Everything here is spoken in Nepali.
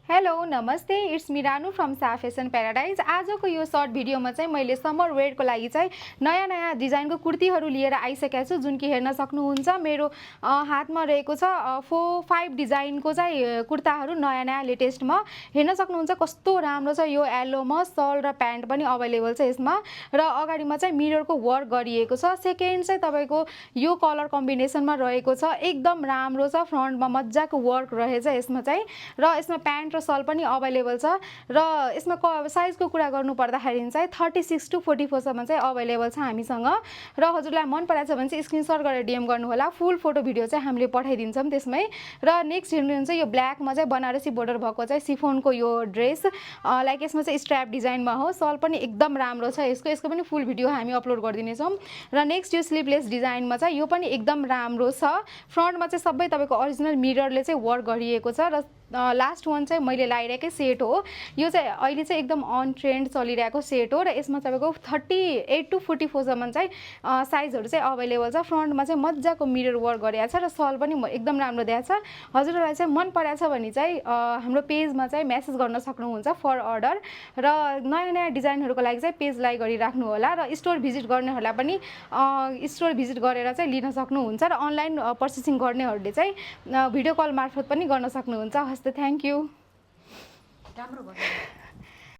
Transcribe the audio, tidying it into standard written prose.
हेलो नमस्ते इट्स मी रानु फ्रम सा फेसन प्याराडाइज। आजको यो सर्ट भिडियोमा चाहिँ मैले समर वेयरको लागि चाहिँ नयाँ नयाँ डिजाइनको कुर्तीहरू लिएर आइसकेको छु, जुन कि हेर्न सक्नुहुन्छ। मेरो हातमा रहेको छ 4-5 डिजाइनको चाहिँ कुर्ताहरू नयाँ नयाँ लेटेस्टमा हेर्न सक्नुहुन्छ। कस्तो राम्रो छ, यो येल्लोमा सल र प्यान्ट पनि अभाइलेबल छ यसमा, र अगाडिमा चाहिँ मिररको वर्क गरिएको छ। सेकेन्ड चाहिँ तपाईँको यो कलर कम्बिनेसनमा रहेको छ, एकदम राम्रो छ। फ्रन्टमा मजाको वर्क रहेछ यसमा चाहिँ, र यसमा प्यान्ट र सल पनि अभाइलेबल छ। र यसमा साइजको कुरा गर्नु पर्दाखेरि चाहिँ 36 to 44 सम्म चाहिँ अभाइलेबल छ हामीसँग। र हजुरलाई मन परेछ भने चाहिँ स्क्रिनशट गरेर डीएम गर्नु होला। फुल फोटो भिडियो चाहिँ हामीले पठाइदिन्छौँ त्यसमै। र नेक्स्ट हेर्नुहुन्छ यो ब्ल्याकमा चाहिँ बनारसी बोर्डर भएको चाहिँ सिफोनको यो ड्रेस, लाइक यसमा चाहिँ स्ट्र्याप डिजाइनमा हो। सल पनि एकदम राम्रो छ यसको पनि फुल भिडियो हामी अपलोड गरिदिनेछौँ। र नेक्स्ट यो स्लिभलेस डिजाइनमा चाहिँ यो पनि एकदम राम्रो छ। फ्रन्टमा चाहिँ सबै तपाईँको ओरिजिनल मिररले चाहिँ वर्क गरिएको छ। र लास्ट वान चाहिँ मैले लगाइरहेकै सेट हो। यो चाहिँ अहिले चाहिँ एकदम अन ट्रेन्ड चलिरहेको सेट हो, र यसमा तपाईँको 38 to 44 सम्म चाहिँ साइजहरू चाहिँ अभाइलेबल छ। फ्रन्टमा चाहिँ मजाको मिरर वर्क गरिएको छ, र सल पनि एकदम राम्रो दिएको छ। हजुरहरूलाई चाहिँ मन परेछ भने चाहिँ हाम्रो पेजमा चाहिँ मेसेज गर्न सक्नुहुन्छ फर अर्डर। र नयाँ नयाँ डिजाइनहरूको लागि चाहिँ पेज लाइक गरिराख्नु होला, र स्टोर भिजिट गर्नेहरूलाई पनि स्टोर भिजिट गरेर चाहिँ लिन सक्नुहुन्छ। र अनलाइन पर्चेसिङ गर्नेहरूले चाहिँ भिडियो कल मार्फत पनि गर्न सक्नुहुन्छ। हस् त, थ्याङ्क यू।